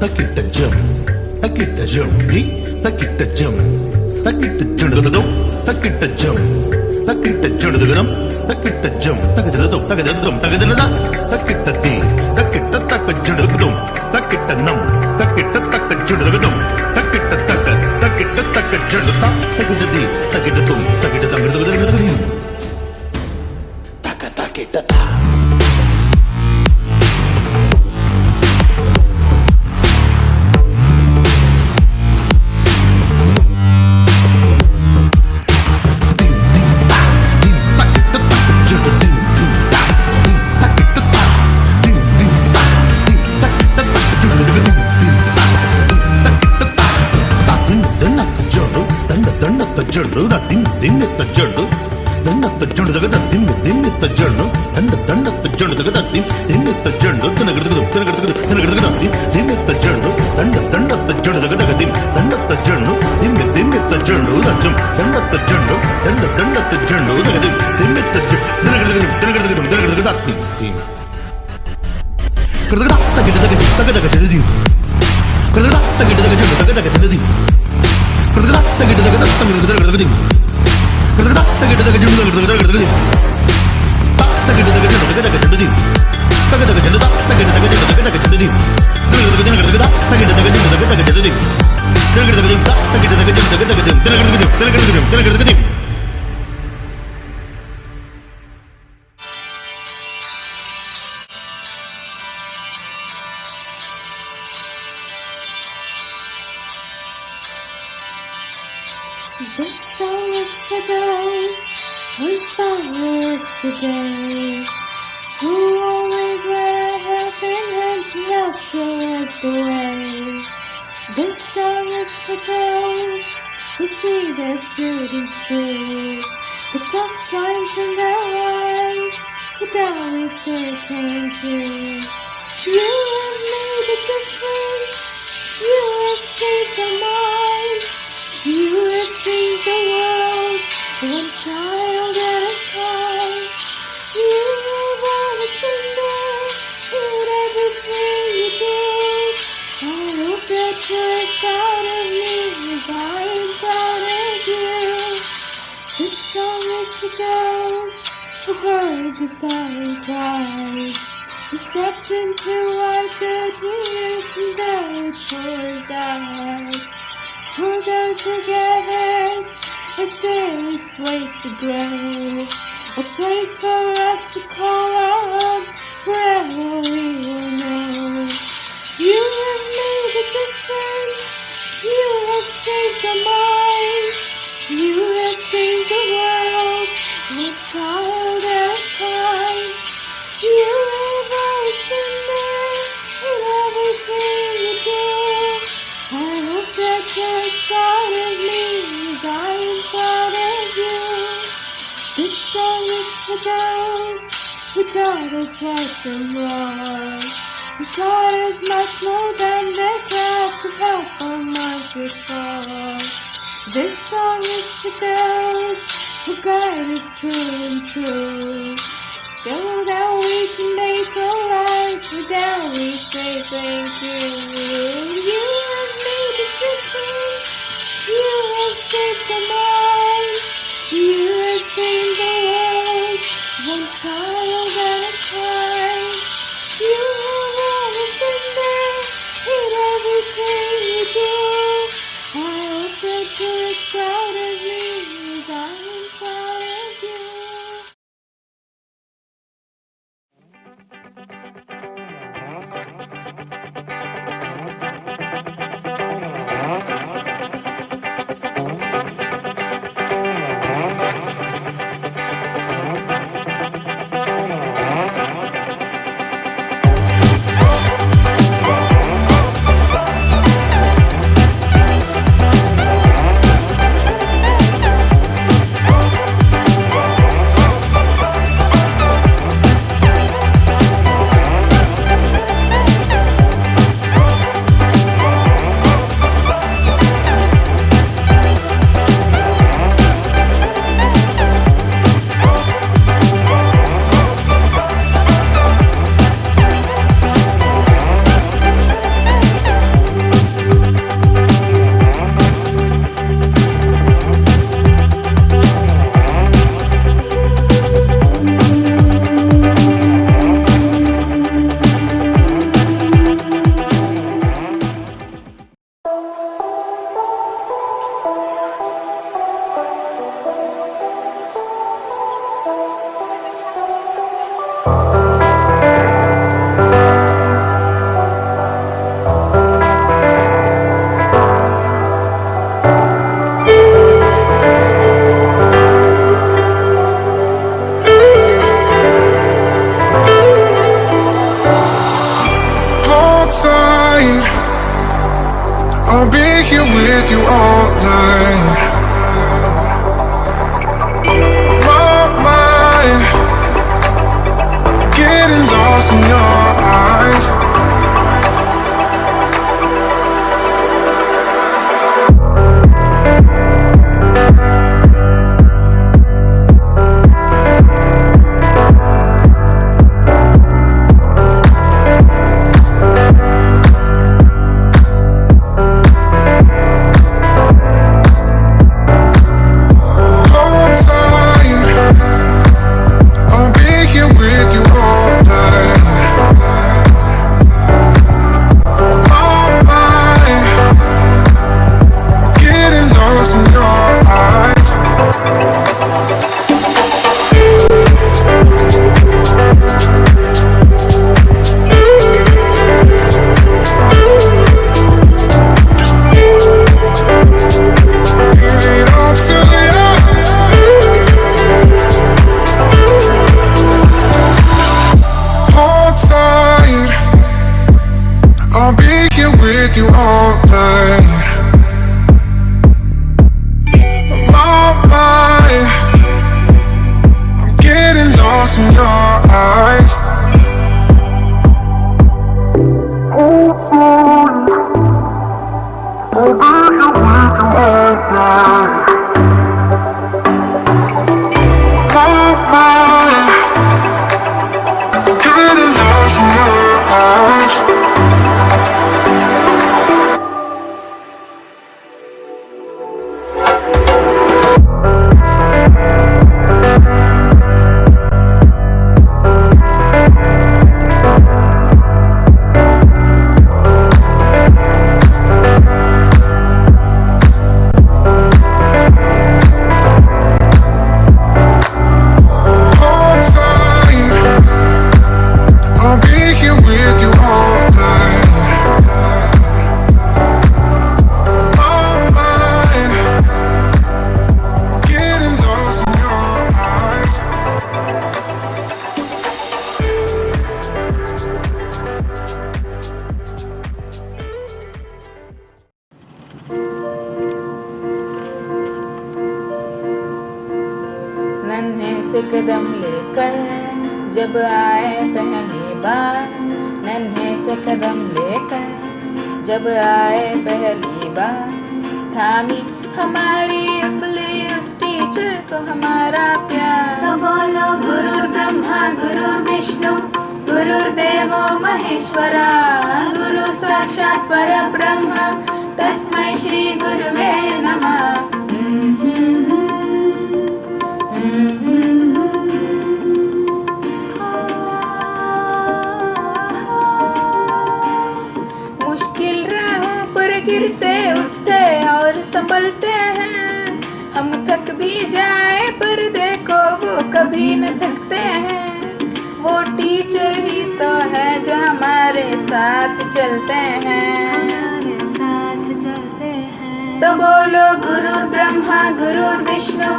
takitta jum, takitta jum, di, takitta jum, takitta jundadum, takitta jum, takitta jundadum, takitta jum, takidadum, takidadum, takidadum, takitta di, takitta takka jundadum, takitta nam, takitta takka jundadum, takitta takka jundadum, takitta di, takidadum, takidadum, takidadum, takka takitta ta. Zandu దిన్నెత్త Zandu దండత్త Zandu దగ్గర దిన్నెత్త జండు దండత్త జండు దగ్గర దిన్నెత్త జండు తినగడుగుదు దిన్నెత్త జండు దండత్త జండు దగ్గర దండత్త జండు దిన్నెత్త జండు దంచం దండత్త జండు దండత్త జండు దగ్గర దిన్నెత్త తినగడుగుదు దత్తి కడగడ తగిడ దగ్గర తగదగ జల్ది కడగడ తగిడ దగ్గర జండు తగదగ జల్ది కడగడ తగిడ దగ్గర తగిడ దగ్గర కడగడ తగిడ దగ్గర జండు దగ్గర తగిడ దగ్గర జండు దగ్గర జల్ది తగదగ జల్ది తగిడ దగ్గర జండు దగ్గర జల్ది కడగడ తగిడ దగ్గర జండు దగ్గర జల్ది కడగడ దగ్గర తగిడ దగ్గర జండు దగ్గర జల్ది This song is for those who inspire us today, who always lend a helping hand to help show us the way. This song is for those who see their students through the tough times in their lives. For that we say thank you. You have made a difference. You have shaped our minds. You have changed the world, one child at a time. You have always been there in everything you do. I hope that you're as proud of me as I am proud of you. This song is for those who heard the silent cries, who stepped into our good years from their choice eyes. For those who gather us, a safe place to grow, a place for us to call our own, forever we will know. You have made a difference, you have shaped our minds, you have changed the world, one child at a time. You have always been there in everything you do. I hope that you're as proud of me as I am proud of you. This song is for those who taught us right from wrong, who taught us much more than their craft to help our minds be strong. This song is for those who guide us through and through, so that we can make a life. For that we say thank you. You have made a difference. You have shaped our minds. You have changed the world, one child at a time. You have always been there in everything you do. I hope that you're as proud of me as I am proud of you. tight. I'll be here with you all night. My mind, getting lost in your eyes. I'll be here with you all night. My mind, I'm getting lost in your eyes. My mind, getting lost in your eyes. I'll be here with you all night. My mind, getting lost in your eyes. नन्हे से कदम लेकर जब आए पहली बार, नन्हे से कदम लेकर जब आए पहली बार, थामी हमारी उंगली उस टीचर को हमारा प्यार। तो बोलो गुरुर् ब्रह्मा गुरुर् विष्णु गुरुर्देवो महेश्वरा, गुरु साक्षात् परब्रह्म तस्मै श्री गुरुवे नमः। मुश्किल राहों पर गिरते उठते और संभलते हैं, हम थक भी जाए पर देखो वो कभी न थकते हैं। वो टीचर ही तो है जो हमारे साथ चलते हैं। तो बोलो गुरुर् ब्रह्मा गुरुर् विष्णु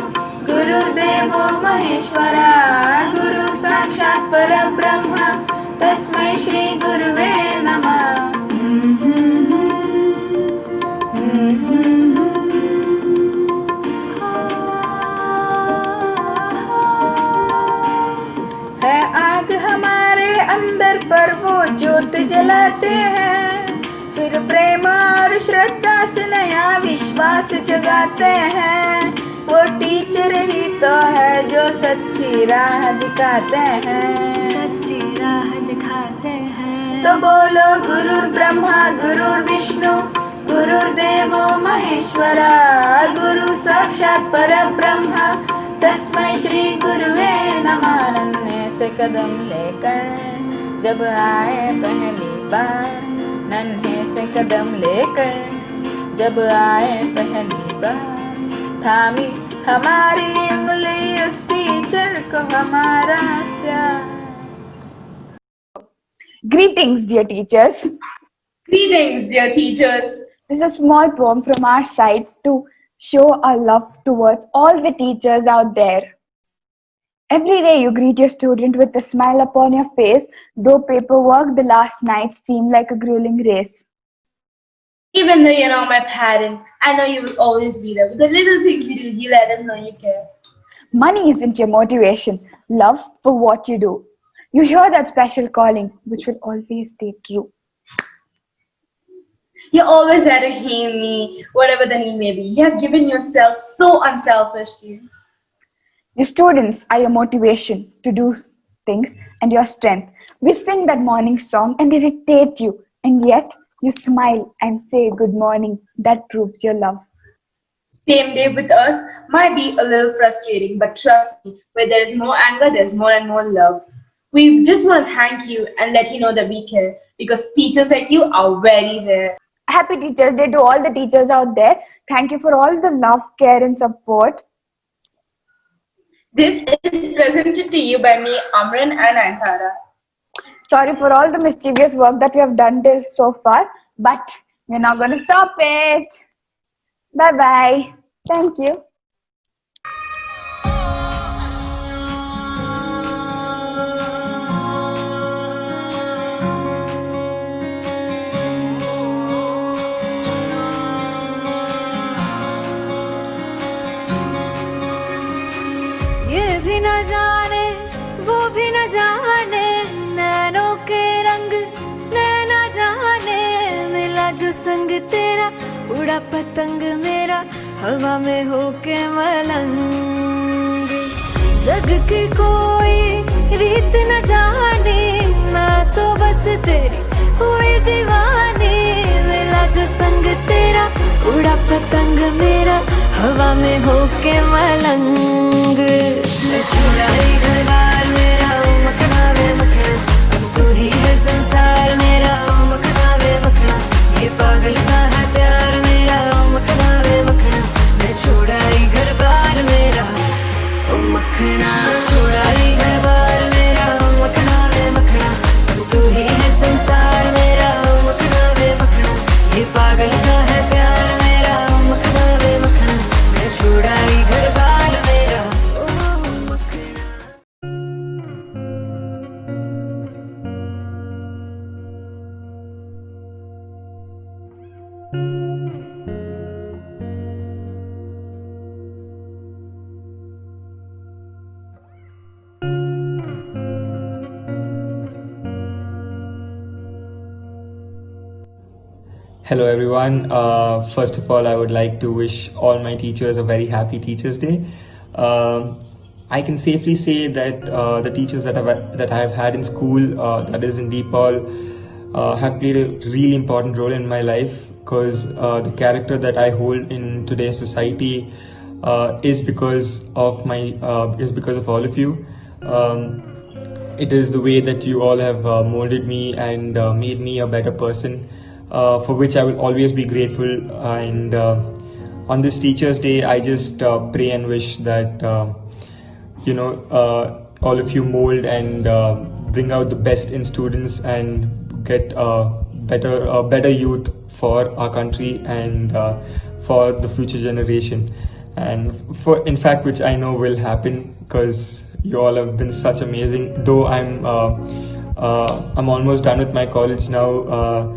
गुरुर्देवो महेश्वरा, गुरु साक्षात् परब्रह्म तस्मै श्री गुरुवे नमः। है आग हमारे अंदर पर वो ज्योत जलाते हैं, फिर प्रेम और श्रद्धा से नया विश्वास जगाते हैं। वो टीचर ही तो है जो सच्ची राह दिखाते हैं, सच्ची राह दिखाते हैं। तो बोलो गुरुर् ब्रह्मा गुरुर् विष्णु गुरुर्देवो महेश्वरा, गुरु साक्षात् परब्रह्म तस्मै श्री गुरुवे नमः। नन्हे से कदम लेकर जब आए पहली बार, नन्हे से कदम लेकर जब आए पहली बार, थामी हमारी उंगली उस टीचर को हमारा प्यार। Greetings, dear teachers. Greetings, dear teachers. This is a small poem from our side to show our love towards all the teachers out there. Every day you greet your student with a smile upon your face, though paperwork the last night seemed like a grueling race. Even though you're not my parent, I know you will always be there. With the little things you do, you let us know you care. Money isn't your motivation, love for what you do. You hear that special calling, which will always stay true. You're always there to heal me, whatever the need may be. You have given yourself so unselfishly. Your students are your motivation to do things and your strength. We sing that morning song and irritate you, and yet you smile and say good morning. That proves your love. Same day with us might be a little frustrating, but trust me, where there is more anger, there's more and more love. We just want to thank you and let you know that we care because teachers like you are very rare. Happy Teachers Day to all the teachers out there. Thank you for all the love, care, and support. This is presented to you by me, Amran and Anthara. Sorry for all the mischievous work that we have done till so far, but we're not going to stop it. Bye bye. Thank you. ये भी न जाने वो भी न जाने नैनों के रंग नैना जाने मिला जो संग तेरा उड़ा पतंग मेरा हवा में होके मलंग जग की कोई रीत न जाने मैं तो बस तेरी हुई दीवानी मिला जो संग तेरा उड़ा पतंग मेरा हवा में होके मलंग मैं छुड़ाई घर बार मेरा मखना वे मखना अब तू ही है संसार मेरा मखना वे मखना ये पागल सा है प्यार मेरा मखना वे मखना मैं छुड़ाई घर बार मेरा ओ मखना छुड़ाई घर बार मेरा मखना वे मखना अब तू ही है संसार मेरा मखना वे मखना ये पागल सा है प्यार मेरा मखना वे मखना मैं छुड़ाई घर बार मेरा ओ मखना Hello everyone. First of all, I would like to wish all my teachers a very happy Teachers Day. I can safely say that the teachers that I have had in school, that is in Deepal, have played a really important role in my life because the character that I hold in today's society is because of all of you. It is the way that you all have molded me and made me a better person. For which I will always be grateful. And on this Teachers Day, I just pray and wish that all of you mold and bring out the best in students and get better youth for our country and for the future generation. And in fact, which I know will happen because you all have been such amazing. Though I'm almost done with my college now.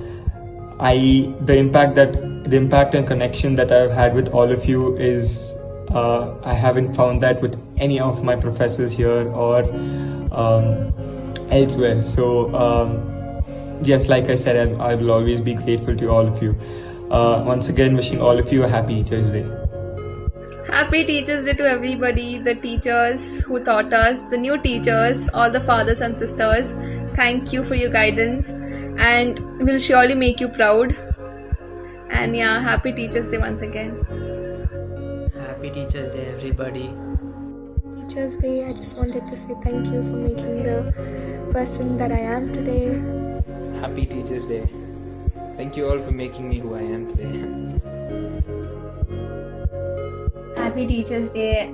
The impact and connection that I've had with all of you is I haven't found that with any of my professors here or elsewhere. So yes, like I said, I will always be grateful to all of you. Once again, wishing all of you a happy Teachers Day. Happy Teachers Day to everybody, the teachers who taught us, the new teachers, all the fathers and sisters. Thank you for your guidance and we'll surely make you proud. And yeah, happy Teachers Day once again. Happy Teachers Day, everybody. Teachers Day, I just wanted to say thank you for making the person that I am today. Happy Teachers Day. Thank you all for making me who I am today. Happy Teachers Day.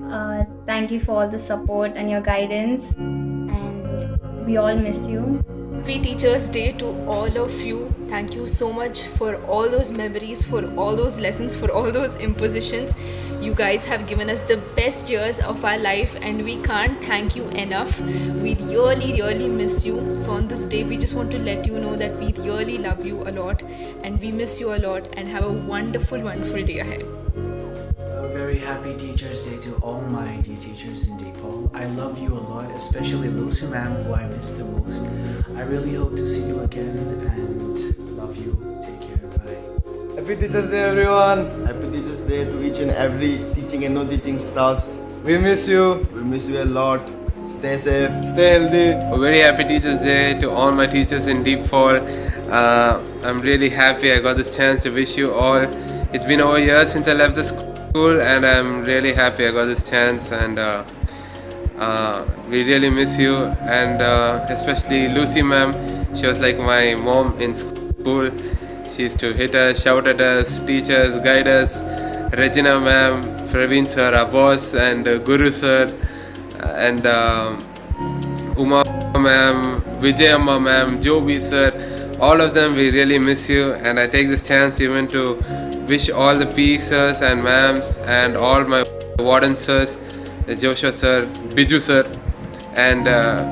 Thank you for all the support and your guidance. And we all miss you. Happy Teachers Day to all of you. Thank you so much for all those memories, for all those lessons, for all those impositions. You guys have given us the best years of our life and we can't thank you enough. We really miss you. So on this day we just want to let you know that we really love you a lot and we miss you a lot, and have a wonderful day ahead. A very happy Teachers Day to all my dear teachers in DePaul. I love you a lot, especially Lucy ma'am, who I miss the most. I really hope to see you again and love you. Take care. Bye. Happy Teachers Day, everyone. Happy Teachers Day to each and every teaching and non-teaching staffs. We miss you. We miss you a lot. Stay safe. Stay healthy. A very happy Teachers Day to all my teachers in Deep Fall. I'm really happy I got this chance to wish you all. It's been over a year since I left the school and I'm really happy I got this chance, and we really miss you, and especially Lucy ma'am. She was like my mom in school. She used to hit us, shout at us, teach us, guide us. Regina ma'am, Praveen sir, our boss, and Guru sir, and Uma ma'am, Vijayamma ma'am, Joby sir, all of them, we really miss you. And I take this chance even to wish all the PE sirs and ma'ams and all my warden sirs, Joshua sir, Biju sir, and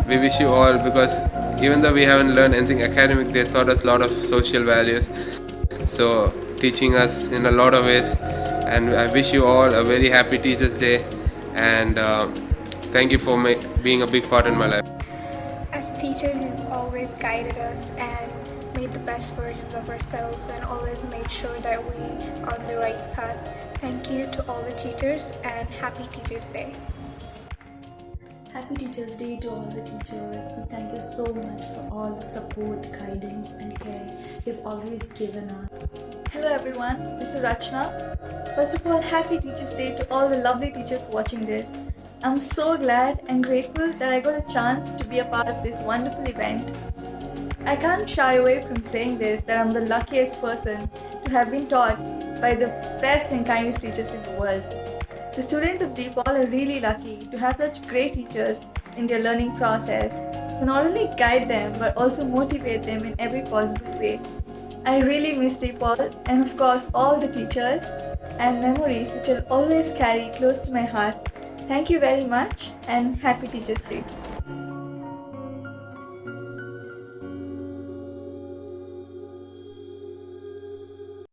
we wish you all, because even though we haven't learned anything academic, they taught us a lot of social values, so teaching us in a lot of ways. And I wish you all a very happy Teachers Day, and thank you for being a big part in my life. As teachers, you've always guided us and made the best versions of ourselves and always made sure that we are on the right path. Thank you to all the teachers and happy Teachers Day. Happy Teachers Day to all the teachers. We thank you so much for all the support, guidance and care you've always given us. Hello everyone, this is Rachna. First of all, happy Teachers Day to all the lovely teachers watching this. I'm so glad and grateful that I got a chance to be a part of this wonderful event. I can't shy away from saying this, that I'm the luckiest person to have been taught by the best and kindest teachers in the world. The students of DePaul are really lucky to have such great teachers in their learning process who not only guide them but also motivate them in every possible way. I really miss DePaul and of course all the teachers and memories which I'll always carry close to my heart. Thank you very much and happy Teachers Day.